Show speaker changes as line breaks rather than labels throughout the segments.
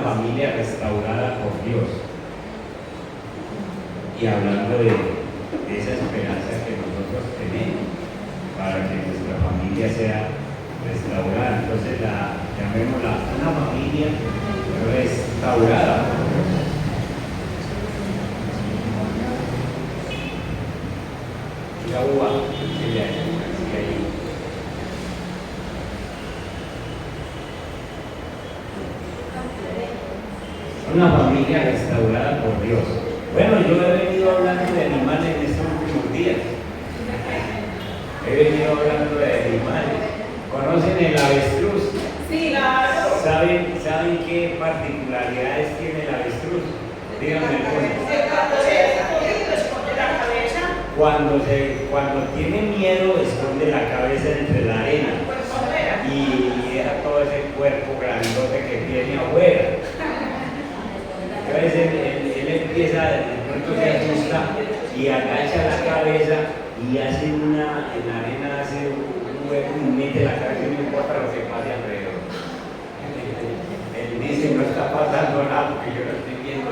familia restaurada por Dios. Y hablando de esa esperanza que nosotros tenemos para que nuestra familia sea restaurada, entonces llamémosla una familia restaurada por Dios. Una familia restaurada por Dios. Bueno, yo he venido hablando de animales en estos últimos días. He venido hablando de animales. ¿Conocen el avestruz?
Sí, claro.
¿Saben qué particularidades tiene el avestruz? Díganme algunas.
Esconde la cabeza.
Cuando tiene miedo, esconde la cabeza entre la arena y deja todo ese cuerpo grandote que tiene afuera. Entonces él empieza, de pronto se asusta y agacha la cabeza y hace en la arena hace un hueco y mete la cabeza y no importa lo que pase alrededor. Él dice, no está pasando nada porque yo lo estoy viendo.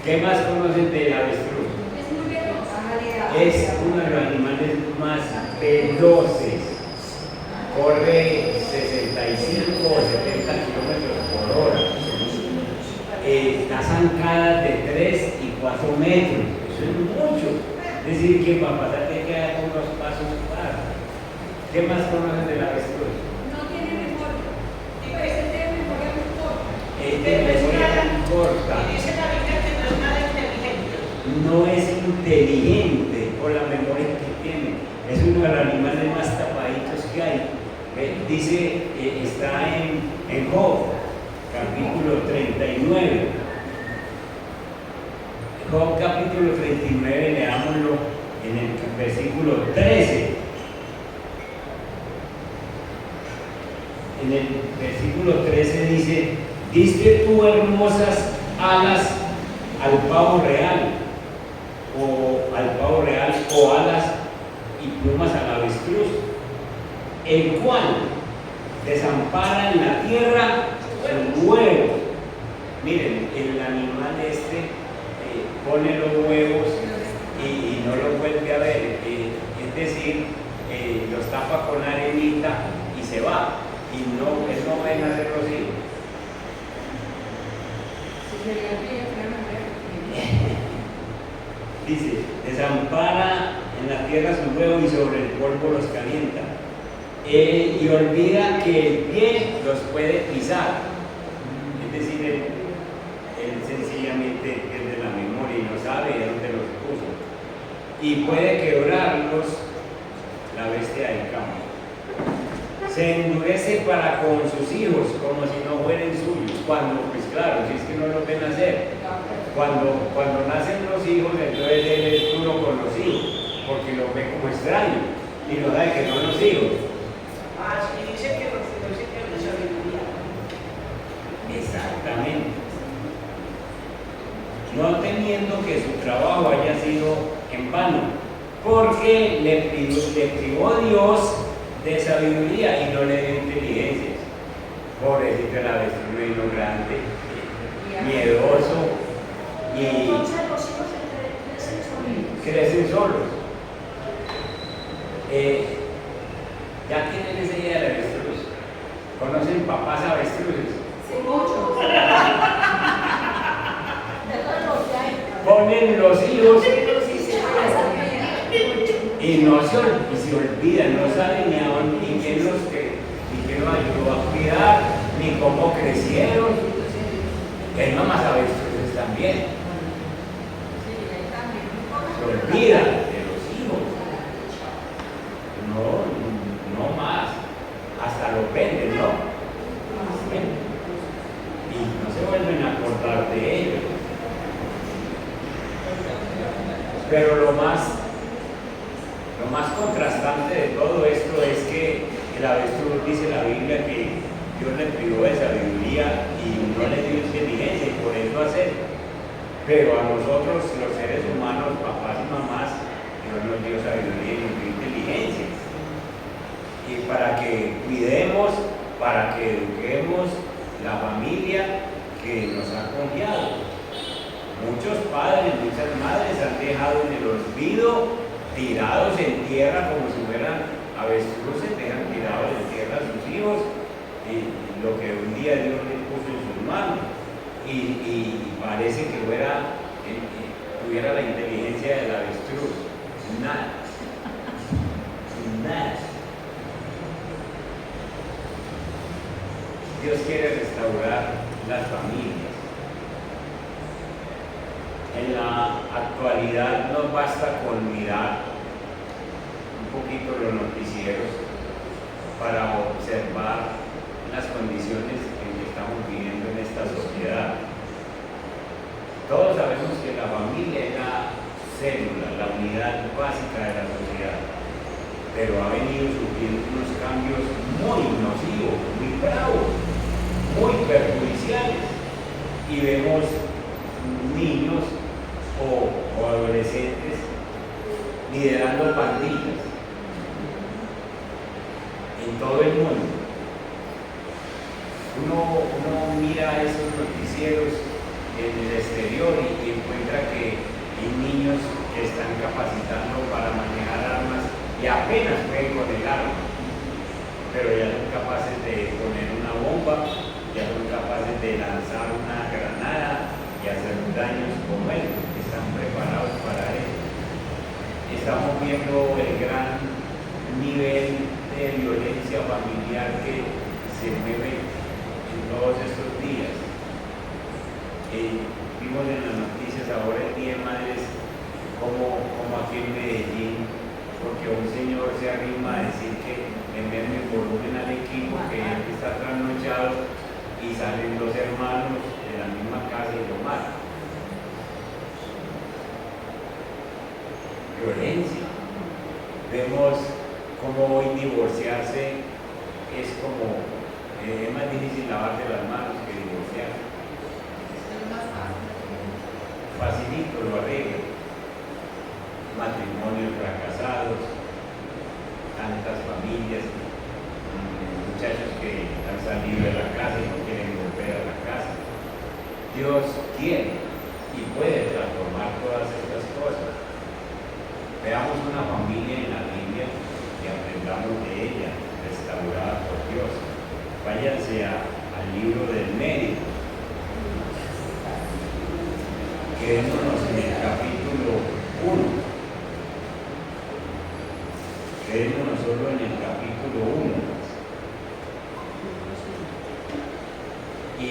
¿Qué más conocen del avestruz? Es uno de los animales más veloces. Corre 65 o 70 kilómetros por hora. Da zancadas de 3 y 4 metros. Eso es mucho. Es decir, que para pasar tiene que dar unos pasos para. ¿Qué más conocen del avestruz?
No tiene memoria. Tiene memoria muy corta.
Memoria muy corta.
Y dice la Biblia que no es nada inteligente.
No es inteligente por la memoria que tiene. Es uno de los animales más tapaditos que hay. Dice, está en Job, capítulo 39. Job, capítulo 39, leámoslo en el versículo 13. En el versículo 13 dice: diste tú hermosas alas al pavo real, o alas y plumas al avestruz, el cual desampara en la tierra sus huevos. Miren, el animal pone los huevos y no los vuelve a ver, es decir, los tapa con arenita y se va, y él no ve nacer los hijos. Dice, desampara en la tierra sus huevos y sobre el polvo los calienta. Y olvida que el pie los puede pisar. Es decir, él sencillamente pierde la memoria y no sabe dónde los puso. Y puede quebrarlos la bestia del campo. Se endurece para con sus hijos como si no fueran suyos. Cuando, pues claro, si es que no los ven nacer. Cuando nacen los hijos, entonces él es duro con los hijos, porque los ve como extraños y no sabe que son los hijos.
Sí, dice que los de sabiduría.
Exactamente. No temiendo que su trabajo haya sido en vano, porque le privó Dios de sabiduría y no le dio inteligencia. Pobrecito el avestruz grande, miedoso, y
Entonces los hijos crecen solos.
¿Ya tienen esa idea del avestruz? ¿Conocen papás avestruces?
Sí, muchos.
Ponen los hijos y se olvidan, no saben ni a dónde, ni quién los ayudó a cuidar, ni cómo crecieron. Es mamás avestruces también. Se olvida de los hijos. No más. Hasta los venden, ¿no? Y no se vuelven a acordar de ellos. Pero lo más contrastante de todo esto es que el avestruz, dice la Biblia, que Dios le privó de sabiduría y no le dio inteligencia, y por eso hace. Pero a nosotros, los seres humanos, papás y mamás, Dios nos dio sabiduría y nos dio inteligencia. Y para que cuidemos, para que eduquemos la familia que nos ha confiado. Muchos padres, muchas madres han dejado en el olvido, tirados en tierra como si fueran avestruces, dejan tirados en tierra a sus hijos, y lo que un día Dios les puso en sus manos, y parece que tuviera la inteligencia del avestruz. Nada. Nada. Dios quiere restaurar las familias. En la actualidad no basta con mirar un poquito los noticieros para observar las condiciones en que estamos viviendo en esta sociedad. Todos sabemos que la familia es la célula, la unidad básica de la sociedad, pero ha venido sufriendo unos cambios muy nocivos, muy bravos, muy perjudiciales, y vemos niños o adolescentes liderando pandillas en todo el mundo. Uno mira esos noticieros en el exterior y encuentra que hay niños que están capacitando para manejar armas y apenas pueden con el arma, pero ya son capaces de poner una bomba, ya son capaces de lanzar una granada y hacer daños como él. Están preparados para eso. Estamos viendo el gran nivel de violencia familiar que se mueve en todos estos días. Vimos en las noticias ahora el Día de Madres como aquí en Medellín, porque un señor se arrima a decir que le meten volumen al equipo, que está trasnochado, y salen dos hermanos de la misma casa y lo matan. Violencia. Vemos como hoy divorciarse es más difícil lavarse las manos que divorciarse. Facilito lo arregla. Matrimonios fracasados, tantas familias, muchachos que han salido de la casa y no quieren volver a la casa. Dios quiere y puede transformar todas estas cosas. Veamos una familia en la Biblia y aprendamos de ella, restaurada por Dios. Váyanse al libro del médico. Quedémonos en el capítulo 1. Quedémonos solo en el capítulo 1. Y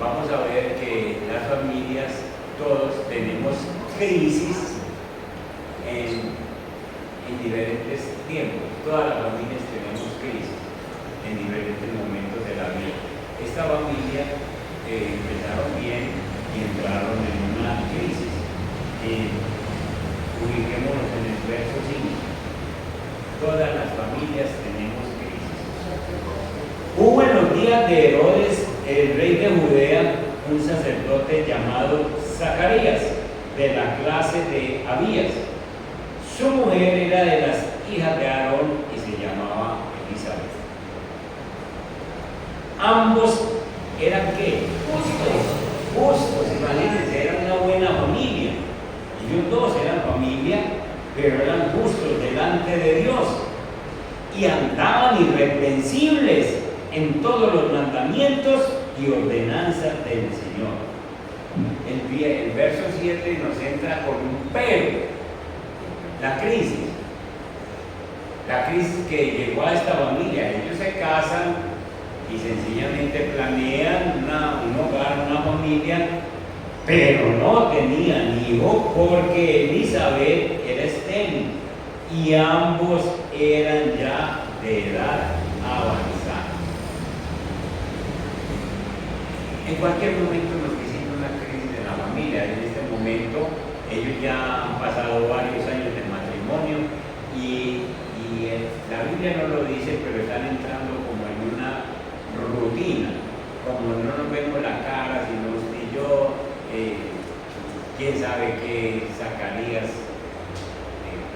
vamos a ver que las familias, todos tenemos crisis en diferentes tiempos. Todas las familias tenemos crisis en diferentes momentos de la vida. Esta familia empezaron bien y entraron en una crisis. Ubiquémonos en el verso 5. Todas las familias tenemos crisis. Hubo en los días de Herodes, el rey de Judea, un sacerdote llamado Zacarías, de la clase de Abías. Su mujer era de las hijas de Aarón y se llamaba Elizabeth. Ambos eran ¿qué? Justos, imagínense, eran una buena familia. Ellos dos eran familia, pero eran justos delante de Dios y andaban irreprensibles en todos los mandamientos y ordenanzas del Señor. El verso 7 nos entra con un pero. La crisis que llegó a esta familia. Ellos se casan y sencillamente planean un hogar, una familia, pero no tenían hijo porque Elizabeth era estéril y ambos eran ya de edad avanzada. En cualquier momento nos visita una crisis en la familia. En este momento ellos ya han pasado varios años de matrimonio y la Biblia no lo dice, pero están entrando como en una rutina, como no nos vemos la cara, sino usted y yo, quién sabe qué Zacarías,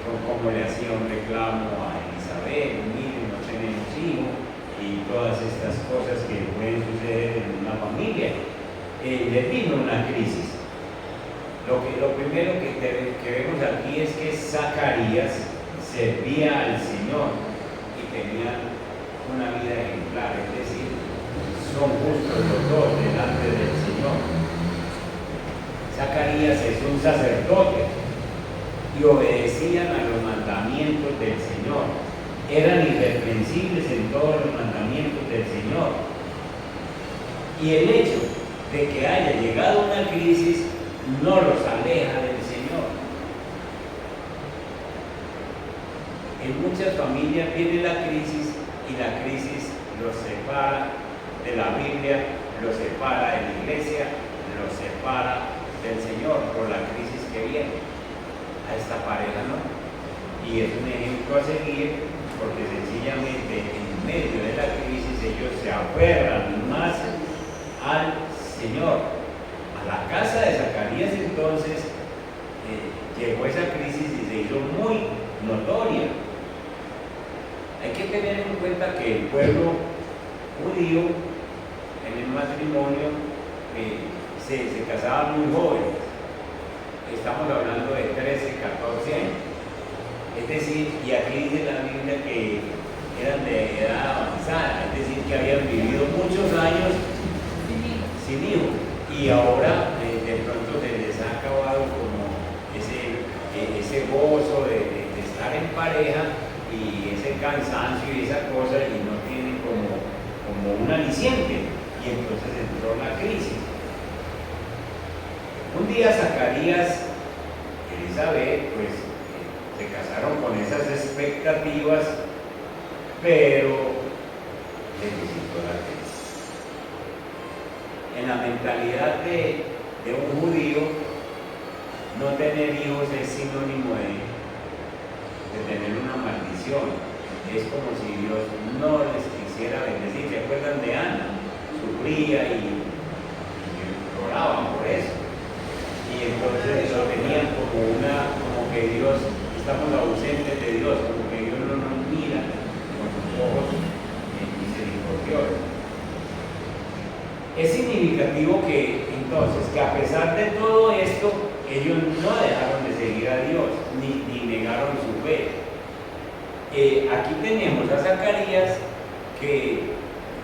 cómo le hacía un reclamo a Elizabeth, miren, no tenemos hijos, y todas estas cosas que pueden suceder en una familia. le vino una crisis. Lo primero que vemos aquí es que Zacarías servía al Señor y tenía una vida ejemplar, es decir, son justos los dos delante del Señor. Zacarías es un sacerdote y obedecían a los mandamientos del Señor, eran irreprensibles en todos los mandamientos del Señor. Y el hecho de que haya llegado una crisis no los aleja del Señor. En muchas familias viene la crisis y la crisis los separa de la Biblia, los separa de la iglesia, los separa del Señor por la crisis que viene. A esta pareja no. Y es un ejemplo a seguir porque sencillamente en medio de la crisis ellos se aferran más al Señor. A la casa de Zacarías entonces llegó esa crisis y se hizo muy notoria. Hay que tener en cuenta que el pueblo judío en el matrimonio se casaban muy jóvenes. Estamos hablando de 13, 14 años. Es decir, y aquí dice la Biblia que eran de edad avanzada, es decir, que habían vivido muchos años sin hijos. Y ahora de pronto se les ha acabado como ese gozo de estar en pareja y ese cansancio y esa cosa y no tienen como un aliciente. Y entonces entró la crisis. Un día Zacarías y Elizabeth pues se casaron con esas expectativas, pero les visitó la crisis. En la mentalidad de un judío, no tener hijos es sinónimo de tener una maldición. Es como si Dios no les quisiera bendecir. ¿Se acuerdan de Ana? Sufría y oraban por eso. Y entonces lo tenían como que Dios, estamos ausentes de Dios, como que Dios no nos mira con sus ojos misericordiosos. Es significativo que entonces, que a pesar de todo esto, ellos no dejaron de seguir a Dios, ni negaron su fe. Aquí tenemos a Zacarías que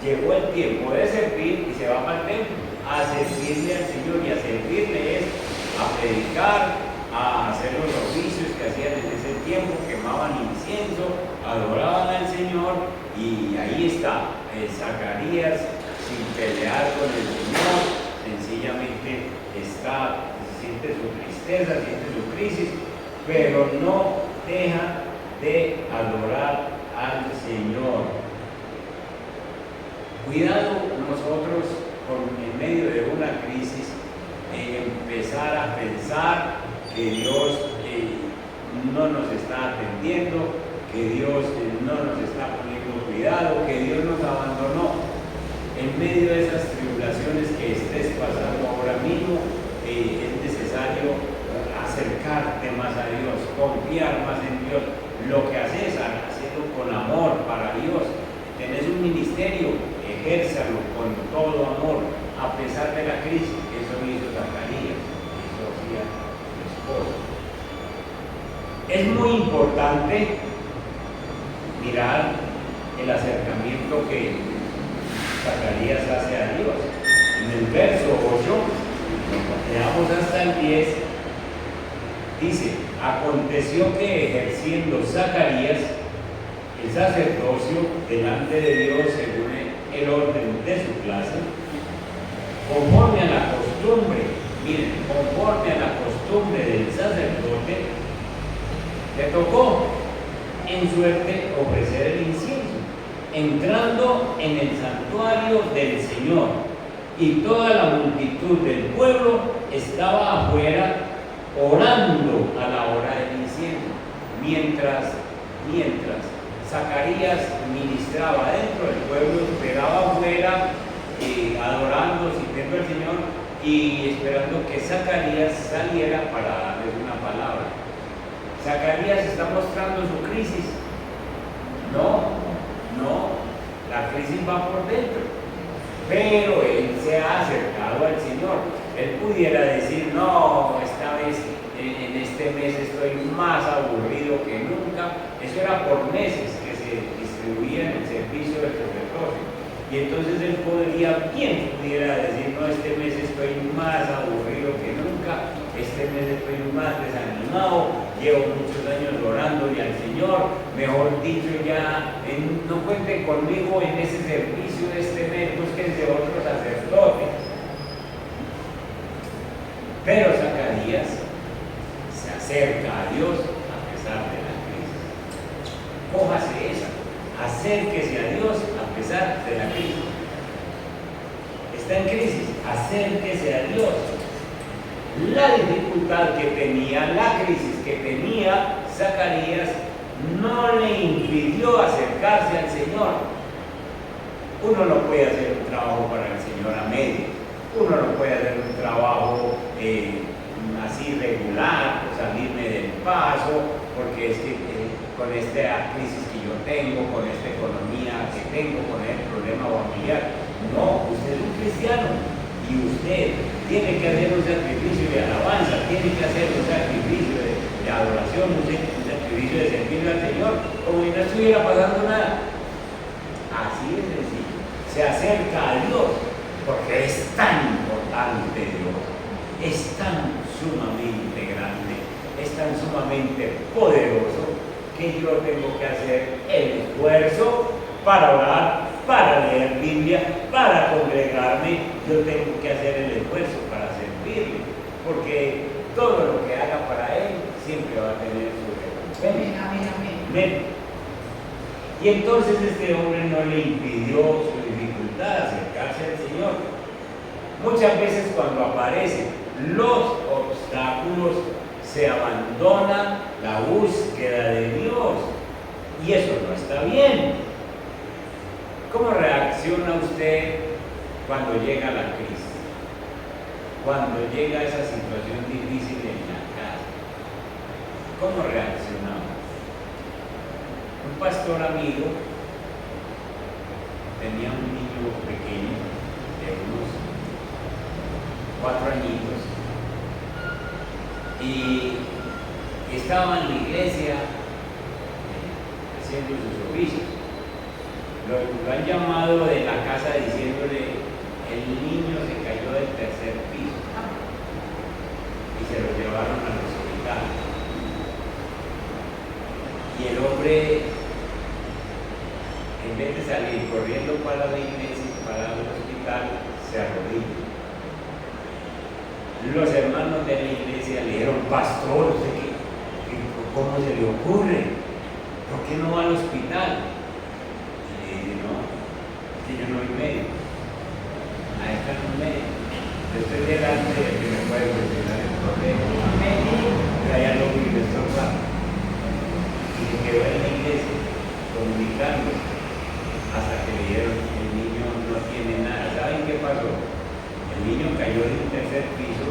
llegó el tiempo de servir y se va para el templo a servirle al Señor, y a servirle es a predicar, a hacer los oficios que hacían en ese tiempo, quemaban incienso, adoraban al Señor, y ahí está Zacarías sin pelear con el Señor, sencillamente siente su tristeza, siente su crisis, pero no deja de adorar al Señor. Cuidado nosotros en medio de una crisis empezar a pensar que Dios no nos está atendiendo, que Dios no nos está poniendo cuidado, que Dios nos abandonó. En medio de esas tribulaciones que estés pasando ahora mismo, es necesario acercarte más a Dios, confiar más en Dios. Lo que haces, hacerlo con amor para Dios. Tenés un ministerio, ejérzalo con todo amor, a pesar de la crisis. Eso hizo Zacarías, eso hacía su esposo. Es muy importante mirar el acercamiento que Zacarías hace a Dios. En el verso 8, leamos hasta el 10, dice: aconteció que ejerciendo Zacarías el sacerdocio delante de Dios según el orden de su clase, conforme a la costumbre, miren, conforme a la costumbre del sacerdote, le tocó en suerte ofrecer el incienso, entrando en el santuario del Señor, y toda la multitud del pueblo estaba afuera orando a la hora del incienso, mientras Zacarías ministraba dentro del pueblo, esperaba afuera, adorando, sintiendo al Señor y esperando que Zacarías saliera para darles una palabra. Zacarías está mostrando su crisis. No, la crisis va por dentro. pero él se ha acercado al Señor. Él pudiera decir, no, esta vez, en este mes estoy más aburrido que nunca. Eso era por meses que se distribuía en el servicio del sacerdocio. Y entonces él pudiera decir, no, este mes estoy más aburrido que nunca, este mes estoy más desanimado, llevo muchos años orándole al Señor, mejor dicho ya, no cuenten conmigo en ese servicio de este mes, búsquense otro sacerdote. Pero Zacarías se acerca a Dios a pesar de la crisis. Cójase esa, acérquese a Dios a pesar de la crisis. Está en crisis, acérquese a Dios. La dificultad que tenía, la crisis que tenía Zacarías no le impidió acercarse al Señor. Uno no puede hacer un trabajo para el Señor a medias. Uno no puede hacer un trabajo así regular, salirme del paso, porque es que con esta crisis que yo tengo, con esta economía que tengo, con el problema familiar. No, usted es un cristiano y usted tiene que hacer un sacrificio de alabanza, tiene que hacer un sacrificio de adoración, un sacrificio de servicio al Señor, como si no estuviera pasando nada. Así es sencillo. Se acerca a Dios porque es tan importante Dios, es tan sumamente grande, es tan sumamente poderoso que yo tengo que hacer el esfuerzo para orar, para leer Biblia, para congregarme. Yo tengo que hacer el esfuerzo para servirle, porque todo lo que haga para Él siempre va a tener su recompensa.
Amén, amén,
amén. Y entonces este hombre no le impidió su dificultad acercarse al Señor. Muchas veces cuando aparecen los obstáculos se abandona la búsqueda de Dios y eso no está bien. ¿Cómo reacciona usted cuando llega la crisis? Cuando llega esa situación difícil en la casa, ¿cómo reaccionamos? Un pastor amigo tenía un niño pequeño de unos 4 añitos y estaba en la iglesia haciendo sus oficios. Lo han llamado de la casa diciéndole: el niño se cayó del 3er piso, y se lo llevaron al hospital. Y el hombre, en vez de salir corriendo para la iglesia, para el hospital, se arrodilla. Los hermanos de la iglesia le dijeron: pastor, ¿cómo se le ocurre? ¿Por qué no va al hospital? Y le dije: no, es que yo no soy médico. A esta no es médico. Yo estoy delante de que me puede solucionar el problema. Pero allá lo vi destrozado. Y se quedó en la iglesia comunicando hasta que le dijeron: el niño no tiene nada. ¿Saben qué pasó? El niño cayó de un 3er piso,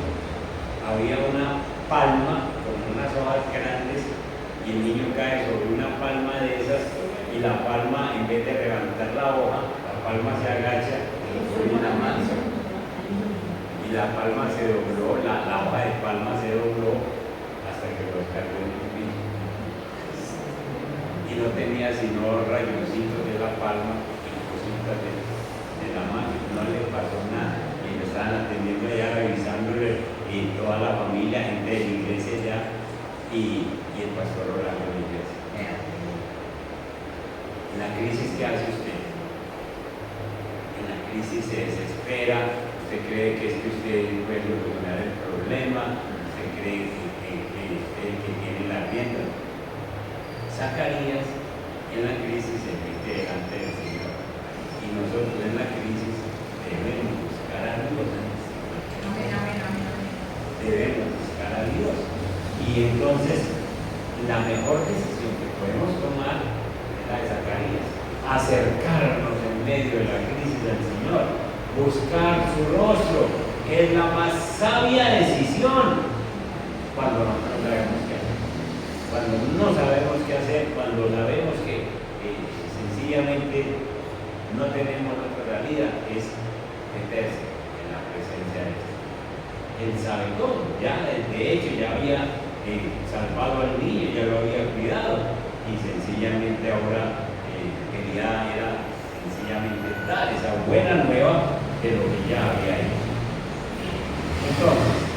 había una palma con unas hojas grandes y el niño cae sobre una palma de esas y la palma, en vez de levantar la hoja, la palma se agacha y lo pone en la mano y la palma se dobló, la hoja de palma se dobló hasta que lo descargó en el piso y no tenía sino rayoncitos de la palma y cositas de la mano, no le pasó nada. Lo estaban atendiendo allá, revisándole, y toda la familia, gente de la iglesia ya, y el pastor orando en la iglesia. En la crisis, ¿qué hace usted? En la crisis se desespera, usted cree que es que usted puede solucionar el problema, usted cree que usted que tiene la rienda. Zacarías en la crisis se mete delante del Señor, y nosotros en la crisis debemos buscar a Dios. Debemos buscar a Dios. Y entonces la mejor decisión que podemos tomar es la de Zacarías: acercarnos en medio de la crisis al Señor, buscar su rostro, que es la más sabia decisión cuando no sabemos qué hacer. Cuando no sabemos qué hacer, cuando sabemos que sencillamente no tenemos otra salida, es meterse en la presencia de Dios. Él sabe todo, ya de hecho ya había salvado al niño, ya lo había cuidado y sencillamente ahora quería era sencillamente dar esa buena nueva de lo que ya había hecho. Entonces,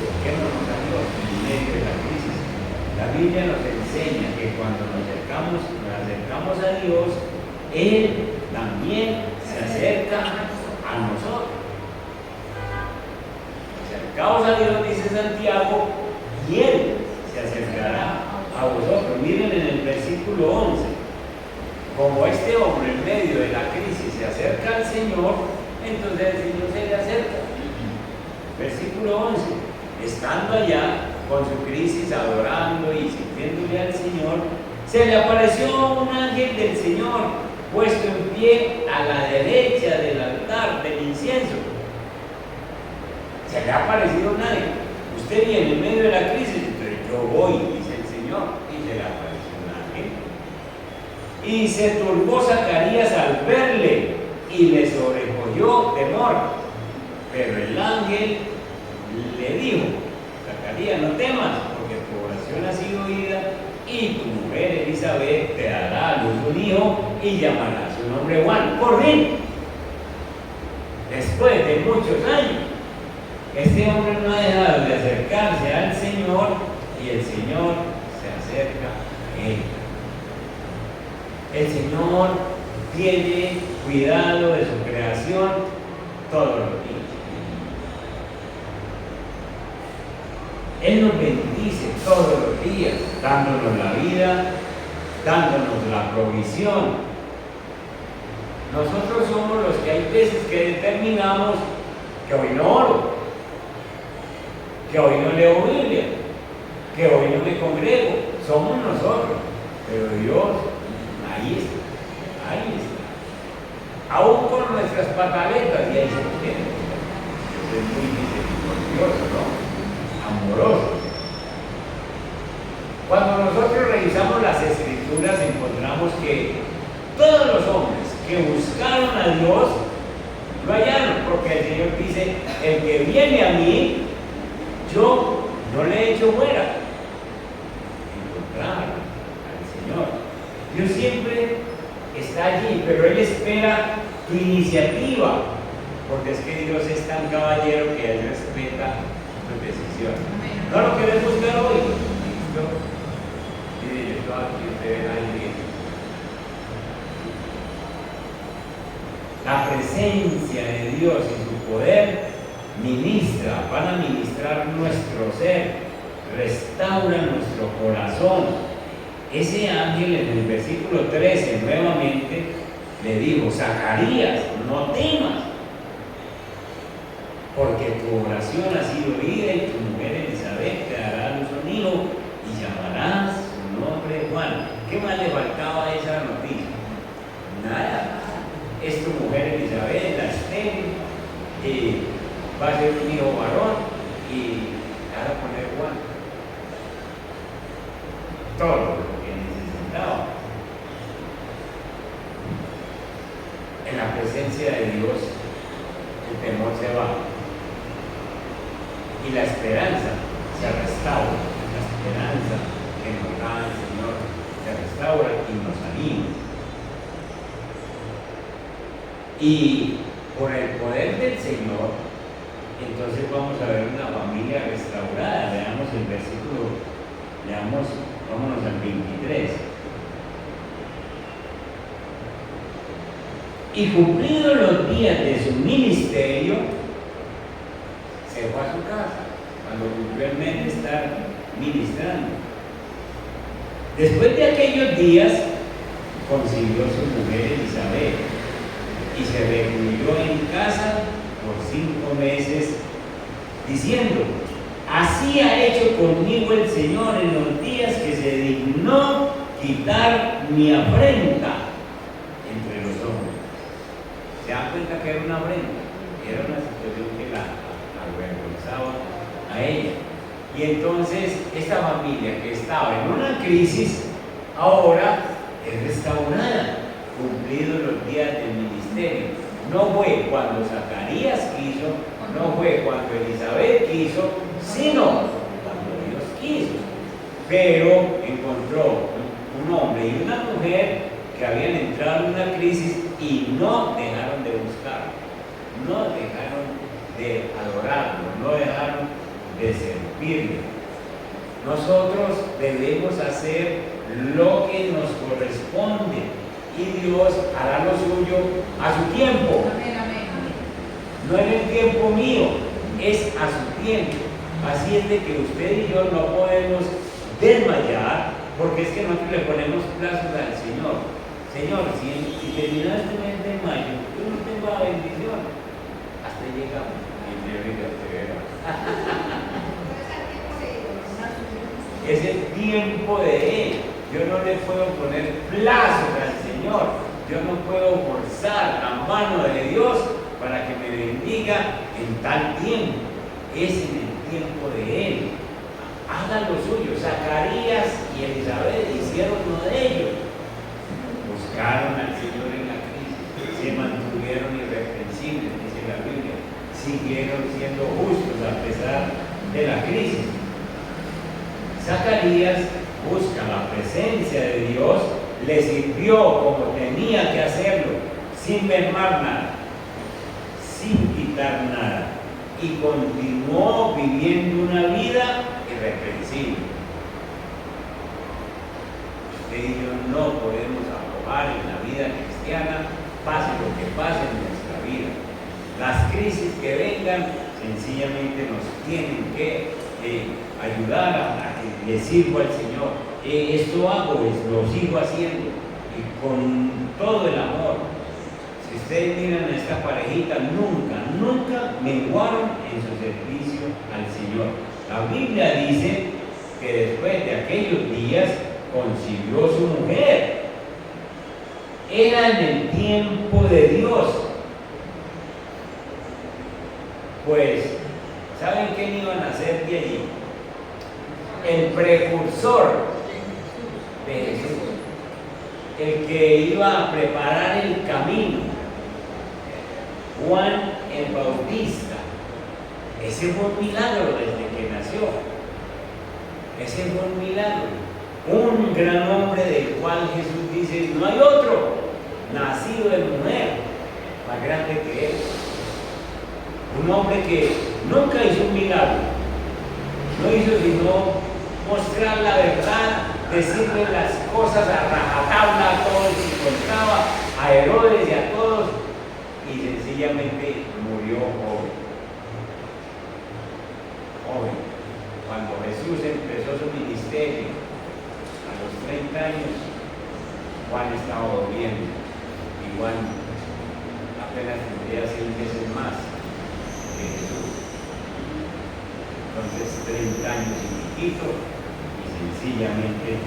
busquémonos a Dios en medio de la crisis. La Biblia nos enseña que cuando nos acercamos a Dios, Él también se acerca a nosotros. Acercaos a Dios, dice Santiago, y Él se acercará a vosotros. Miren en el versículo 11, como este hombre en medio de la crisis se acerca al Señor, entonces el Señor se le acerca. Versículo 11, estando allá con su crisis, adorando y sintiéndole al Señor, se le apareció un ángel del Señor puesto en pie a la derecha del altar del incienso. Se le ha aparecido un ángel. Usted viene en medio de la crisis, entonces yo voy, dice el Señor, y se le apareció un ángel. Y se turbó Zacarías al verle y le sobrecogió temor. Pero el ángel le dijo: Zacarías, no temas, porque tu oración ha sido oída, y tu mujer Elizabeth te dará a luz un hijo y llamará su nombre Juan. Por fin, después de muchos años, este hombre no ha dejado de acercarse al Señor y el Señor se acerca a él. El Señor tiene cuidado de su creación todos los días. Él nos bendice todos los días, dándonos la vida, dándonos la provisión. Nosotros somos los que hay veces que determinamos que hoy no oro, que hoy no leo Biblia, que hoy no me congrego. Somos nosotros, pero Dios ahí está, ahí está. Aún con nuestras pataletas, y ahí se nos tiene. Es muy misericordioso, ¿no? Amoroso. Cuando nosotros revisamos las Escrituras, encontramos que todos los hombres que buscaron a Dios lo hallaron, porque el Señor dice: el que viene a mí, yo no le he hecho fuera. Encontrar al Señor. Dios siempre está allí, pero Él espera tu iniciativa, porque es que Dios es tan caballero que Él respeta tu decisión. ¿No lo querés buscar hoy? ¿Listo? Mire, yo aquí ustedes ahí. La presencia de Dios y su poder van a ministrar nuestro ser, restaura nuestro corazón. Ese ángel en el versículo 13 nuevamente le dijo: Zacarías, no temas, porque tu oración ha sido oída y tu mujer Elizabeth te dará a luz un hijo y llamarás su nombre Juan. ¿Qué más le faltaba a esa noticia? Nada. Es tu mujer Elizabeth, la estéril, va a ser un hijo varón y le vas a poner Juan. Todo lo que necesitaba. En la presencia de Dios, el temor se va. Y la esperanza se restaura. La esperanza que nos da el Señor se restaura y nos anima. Y por el poder del Señor, entonces vamos a ver una familia restaurada. Veamos el versículo, vámonos al 23. Y cumplidos los días de su ministerio, se fue a su casa, cuando cumplió el mes de estar ministrando. Después de aquellos días, concibió su mujer Elizabeth y se recluyó en casa por 5 meses, diciendo: así ha hecho conmigo el Señor en los días que se dignó quitar mi afrenta entre los hombres. ¿Se dan cuenta que era una afrenta? Era una situación que la avergonzaba a ella. Y entonces esta familia que estaba en una crisis, ahora es restaurada, cumplidos los días del ministerio. No fue cuando Zacarías Zacarías quiso, no fue cuando Elizabeth quiso, sino cuando Dios quiso. Pero encontró un hombre y una mujer que habían entrado en una crisis y no dejaron de buscarlo, no dejaron de adorarlo, no dejaron de servirle. Nosotros debemos hacer lo que nos corresponde y Dios hará lo suyo a su tiempo. No en el tiempo mío, es a su tiempo. Así es de que usted y yo no podemos desmayar, porque es que nosotros le ponemos plazos al Señor. Señor, si termina este mes de mayo, yo no tengo la bendición. Hasta llegamos. Es el tiempo de Él. Yo no le puedo poner plazos al Señor. Yo no puedo forzar la mano de Dios para que me bendiga en tal tiempo. Es en el tiempo de Él. Hagan lo suyo. Zacarías y Elizabeth hicieron uno de ellos. Buscaron al Señor en la crisis. Se mantuvieron irreprensibles, dice la Biblia. Siguieron siendo justos a pesar de la crisis. Zacarías busca la presencia de Dios, le sirvió como tenía que hacerlo, sin mermar nada, sin quitar nada, y continuó viviendo una vida irreprensible. Usted y yo no podemos aprobar en la vida cristiana, pase lo que pase en nuestra vida. Las crisis que vengan sencillamente nos tienen que ayudar a que le sirva al Señor. Esto hago, lo sigo haciendo y con todo el amor. Si ustedes miran a esta parejita, nunca menguaron en su servicio al Señor. La Biblia dice que después de aquellos días concibió su mujer. Era en el tiempo de Dios. Pues, ¿saben quién iban a hacer de allí? El precursor de Jesús, el que iba a preparar el camino, Juan el Bautista. Ese fue un milagro desde que nació. Ese fue un milagro. Un gran hombre del cual Jesús dice, no hay otro nacido de mujer más grande que él. Un hombre que nunca hizo un milagro, no hizo sino mostrar la verdad, decirle las cosas a rajatabla a todos que encontraba, a Herodes y a todos, y sencillamente murió joven. Cuando Jesús empezó su ministerio, a los 30 años, Juan estaba volviendo, y Juan apenas tendría 6 meses más que Jesús. Entonces 30 años y piquito, y sencillamente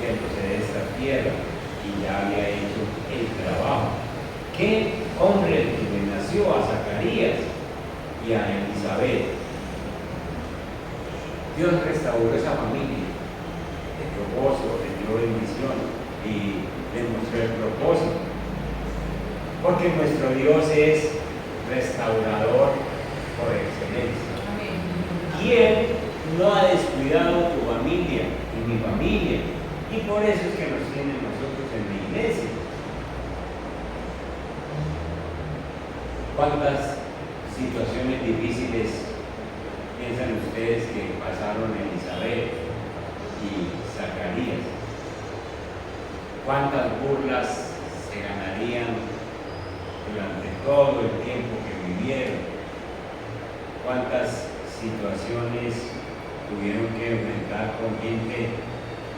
yéndose de esta tierra, y ya había hecho el trabajo. ¿Qué hombre el que le nació a Zacarías y a Elizabeth? Dios restauró esa familia, le dio gozo, le dio bendición y le mostró el propósito. Porque nuestro Dios es restaurador por excelencia. Y Él no ha descuidado tu familia y mi familia. Y por eso es que nos tiene nosotros en la iglesia. ¿Cuántas situaciones difíciles piensan ustedes que pasaron Elizabeth y Zacarías? ¿Cuántas burlas se ganarían durante todo el tiempo que vivieron? ¿Cuántas situaciones tuvieron que enfrentar con gente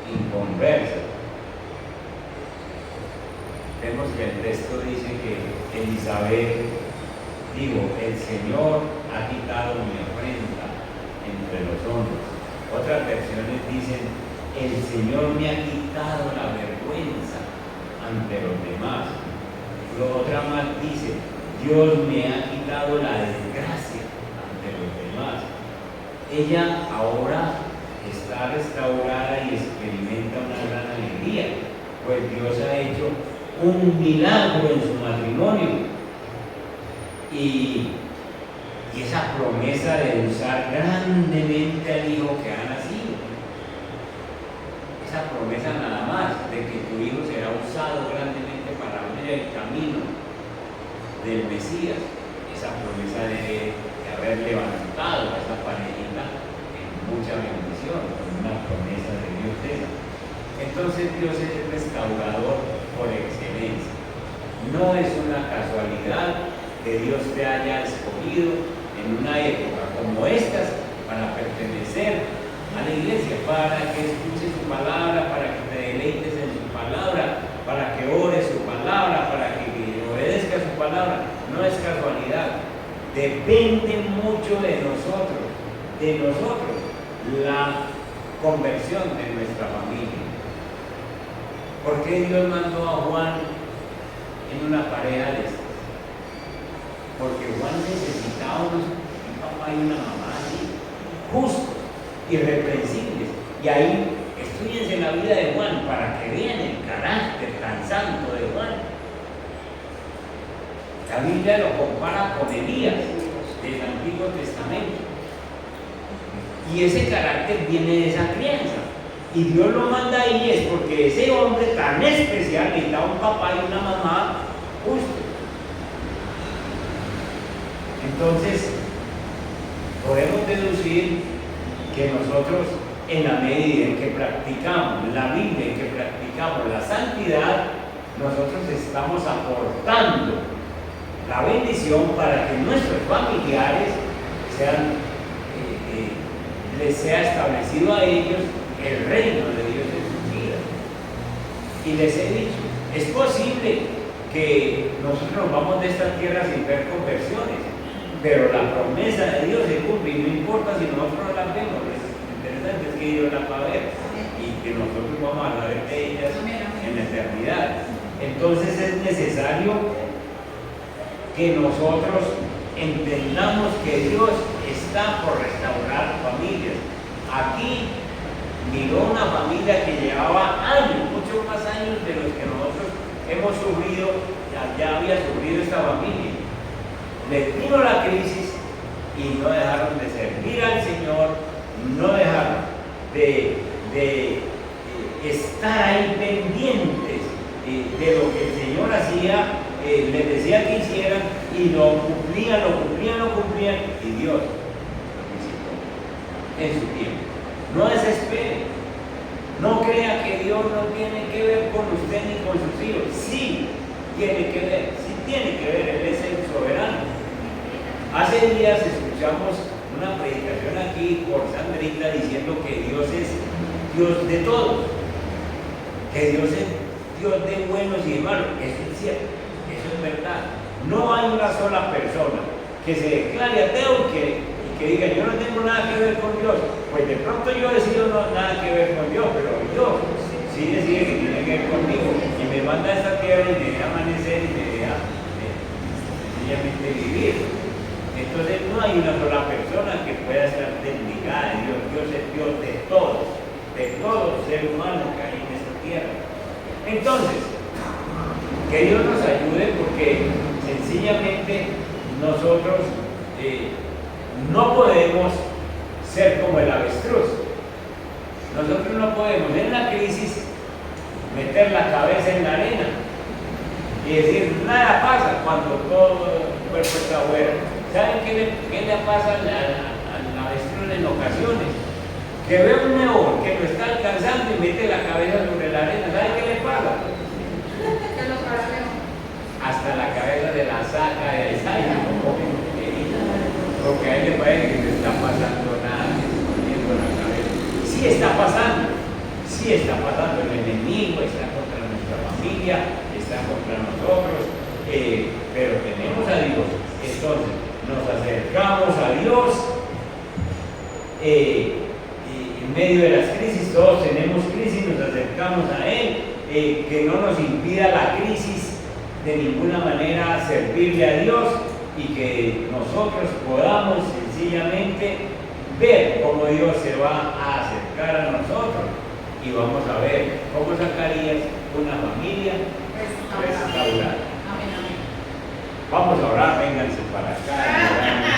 inconversa? Vemos que el texto dice que Elizabeth digo, el Señor ha quitado mi afrenta entre los hombres. Otras versiones dicen, el Señor me ha quitado la vergüenza ante los demás. Otra más dice, Dios me ha quitado la desgracia ante los demás. Ella ahora está restaurada y experimenta una gran alegría, pues Dios ha hecho un milagro en su matrimonio. y esa promesa de usar grandemente al hijo que ha nacido. Esa promesa nada más de que tu hijo será usado grandemente para abrir el camino del Mesías. Esa promesa de haber levantado a esa parejita en mucha bendición, con una promesa de Dios esa. Entonces Dios es el restaurador por excelencia. No es una casualidad que Dios te haya escogido en una época como estas para pertenecer a la iglesia, para que escuches su palabra, para que te deleites en su palabra, para que ores su palabra, para que obedezcas su palabra. No es casualidad. Depende mucho de nosotros, la conversión de nuestra familia. ¿Por qué Dios mandó a Juan en una pareja de estas? Porque Juan necesitaba un papá y una mamá así, justos, irreprensibles. Y ahí estudiense la vida de Juan para que vean el carácter tan santo de Juan. La Biblia lo compara con Elías del Antiguo Testamento. Y ese carácter viene de esa crianza. Y Dios lo manda ahí es porque ese hombre tan especial necesitaba un papá y una mamá justos. Entonces, podemos deducir que nosotros, en la medida en que practicamos la Biblia, en que practicamos la santidad, nosotros estamos aportando la bendición para que nuestros familiares les sea establecido a ellos el reino de Dios en sus vidas. Y les he dicho, es posible que nosotros nos vamos de esta tierra sin ver conversiones, pero la promesa de Dios se cumple y no importa si nosotros la vemos. Lo interesante es que Dios la va a ver y que nosotros vamos a saber de ellas en la eternidad. Entonces es necesario que nosotros entendamos que Dios está por restaurar familias. Aquí miró una familia que llevaba años, muchos más años de los que nosotros hemos sufrido, ya había sufrido esta familia. Les vino la crisis y no dejaron de servir al Señor, no dejaron de estar ahí pendientes de lo que el Señor hacía, les decía que hicieran y lo cumplían, y Dios lo visitó en su tiempo. No desespere, no crea que Dios no tiene que ver con usted ni con sus hijos. Sí tiene que ver, Él es el soberano. Hace días escuchamos una predicación aquí por Sandrita diciendo que Dios es Dios de todos, que Dios es Dios de buenos y de malos. Eso es cierto, eso es verdad. No hay una sola persona que se declare ateo y que diga yo no tengo nada que ver con Dios. Pues de pronto yo decido no nada que ver con Dios, pero Dios sí decide que tiene que ver conmigo y me manda a esta tierra y me deja amanecer y me deja sencillamente vivir. Entonces no hay una sola persona que pueda estar desligada de Dios. Dios es Dios de todo ser humano que hay en esta tierra. Entonces, que Dios nos ayude porque sencillamente nosotros no podemos ser como el avestruz. Nosotros no podemos en la crisis meter la cabeza en la arena y decir nada pasa cuando todo el cuerpo está afuera. ¿Saben qué le pasa al avestruz en ocasiones? Que ve un león que lo está alcanzando y mete la cabeza sobre la arena. ¿Saben qué le pasa? Hasta la cabeza de la saca del sayo, porque a él le parece que no está pasando nada, que está poniendo la cabeza. Sí está pasando, el enemigo está contra nuestra familia, está contra nosotros, pero tenemos a Dios. Entonces nos acercamos a Dios en medio de las crisis. Todos tenemos crisis, nos acercamos a Él, que no nos impida la crisis de ninguna manera servirle a Dios y que nosotros podamos sencillamente ver cómo Dios se va a acercar a nosotros y vamos a ver cómo Zacarías una familia restaurada. Vamos a orar, vénganse para acá.